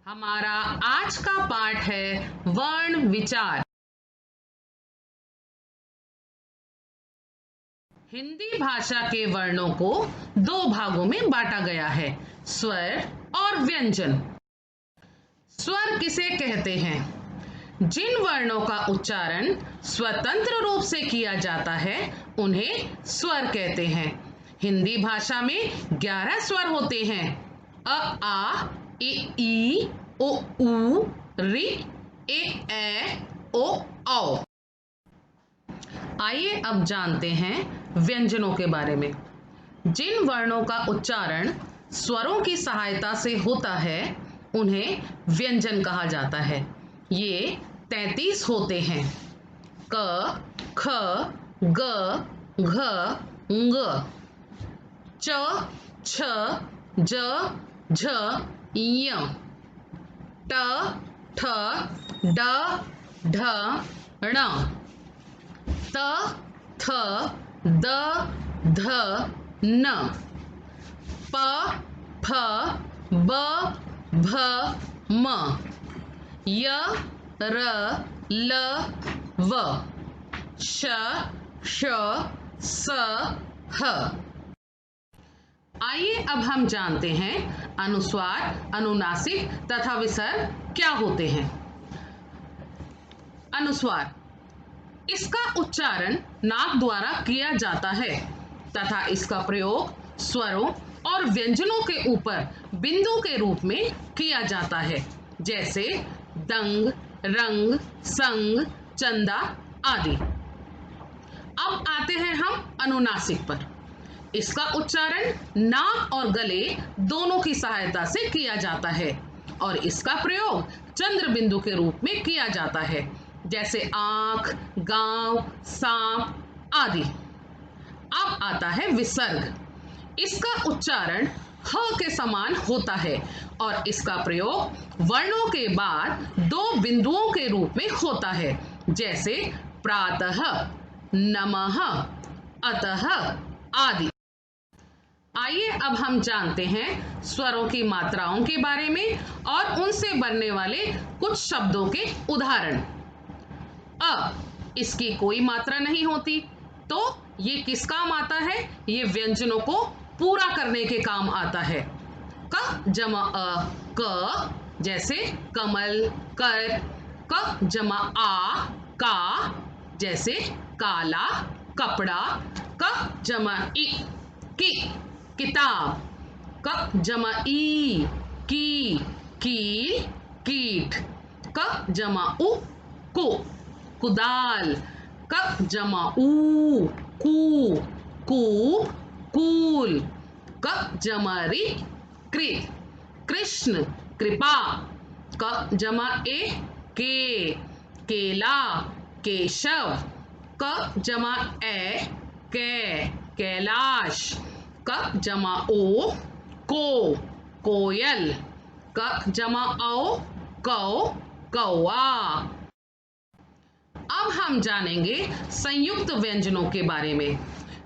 हमारा आज का पाठ है वर्ण विचार। हिंदी भाषा के वर्णों को दो भागों में बांटा गया है, स्वर और व्यंजन। स्वर किसे कहते हैं? जिन वर्णों का उच्चारण स्वतंत्र रूप से किया जाता है उन्हें स्वर कहते हैं। हिंदी भाषा में 11 स्वर होते हैं। अ, आ, इ, ई, ओ, ऊ, ऋ, ए, ओ, औ। आइए अब जानते हैं व्यंजनों के बारे में। जिन वर्णों का उच्चारण स्वरों की सहायता से होता है उन्हें व्यंजन कहा जाता है। ये 33 होते हैं। क, ख, ग, घ, ङ, च, छ, ज, झ, ञ, ट, ठ, ड, ढ, ण, त, थ, द, ध, न, प, फ, ब, भ, म, य, र, ल, व, श, श, स, ह। आइए अब हम जानते हैं अनुस्वार, अनुनासिक तथा विसर्ग क्या होते हैं। अनुस्वार, इसका उच्चारण नाक द्वारा किया जाता है तथा इसका प्रयोग स्वरों और व्यंजनों के ऊपर बिंदु के रूप में किया जाता है, जैसे दंग, रंग, संग, चंदा आदि। अब आते हैं हम अनुनासिक पर। इसका उच्चारण नाक और गले दोनों की सहायता से किया जाता है और इसका प्रयोग चंद्र बिंदु के रूप में किया जाता है, जैसे आंख, गांव, सांप आदि। अब आता है विसर्ग। इसका उच्चारण ह के समान होता है और इसका प्रयोग वर्णों के बाद दो बिंदुओं के रूप में होता है, जैसे प्रातः, नमः, अतः आदि। आइए अब हम जानते हैं स्वरों की मात्राओं के बारे में और उनसे बनने वाले कुछ शब्दों के उदाहरण। अ, इसकी कोई मात्रा नहीं होती, तो ये किस काम आता है? ये व्यंजनों को पूरा करने के काम आता है। क जमा अ, क, जैसे कमल, कर। क जमा आ, का, जैसे काला, कपड़ा। क जमा इ, की, किताब। क जमा ई, की, कील, कीट। क जमा उ, को, कुदाल। क जमा ऊ, कू, कूप, कूल। क जमा रि, कृ, कृष्ण, कृपा। क जमा ए, के, केला, केशव। क जमा ए, कै, कैलाश। क जमा ओ, को, कोयल। क जमा औ, कौ, कौआ। अब हम जानेंगे संयुक्त व्यंजनों के बारे में।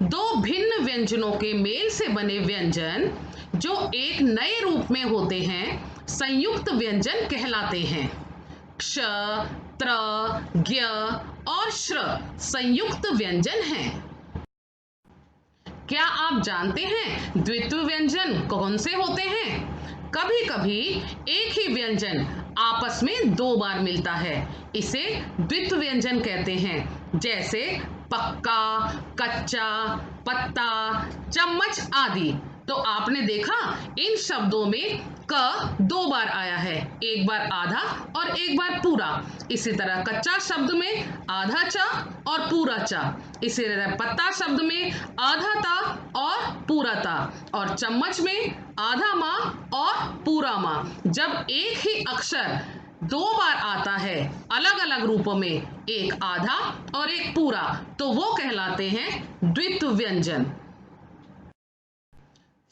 दो भिन्न व्यंजनों के मेल से बने व्यंजन जो एक नए रूप में होते हैं संयुक्त व्यंजन कहलाते हैं। क्ष, त्र, ज्ञ और श्र संयुक्त व्यंजन हैं। क्या आप जानते हैं द्वित्व व्यंजन कौन से होते हैं? कभी कभी एक ही व्यंजन आपस में दो बार मिलता है, इसे द्वित्व व्यंजन कहते हैं, जैसे पक्का, कच्चा, पत्ता, चम्मच आदि। तो आपने देखा इन शब्दों में क दो बार आया है, एक बार आधा और एक बार पूरा। इसी तरह कच्चा शब्द में आधा चा और पूरा चा। इसी तरह पत्ता शब्द में आधा ता और पूरा ता, और चम्मच में आधा माँ और पूरा माँ। जब एक ही अक्षर दो बार आता है अलग अलग रूपों में, एक आधा और एक पूरा, तो वो कहलाते हैं द्वित्व व्यंजन।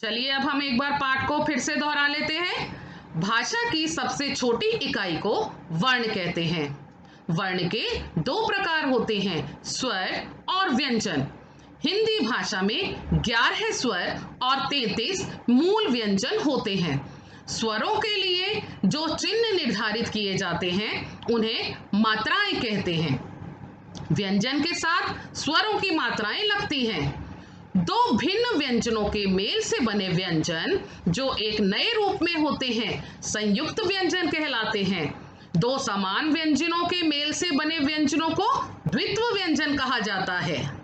चलिए अब हम एक बार पाठ को फिर से दोहरा लेते हैं। भाषा की सबसे छोटी इकाई को वर्ण कहते हैं। वर्ण के दो प्रकार होते हैं, स्वर और व्यंजन। हिंदी भाषा में 11 स्वर और 33 मूल व्यंजन होते हैं। स्वरों के लिए जो चिन्ह निर्धारित किए जाते हैं उन्हें मात्राएं कहते हैं। व्यंजन के साथ स्वरों की मात्राएं लगती हैं। दो भिन्न व्यंजनों के मेल से बने व्यंजन जो एक नए रूप में होते हैं संयुक्त व्यंजन कहलाते हैं। दो समान व्यंजनों के मेल से बने व्यंजनों को द्वित्व व्यंजन कहा जाता है।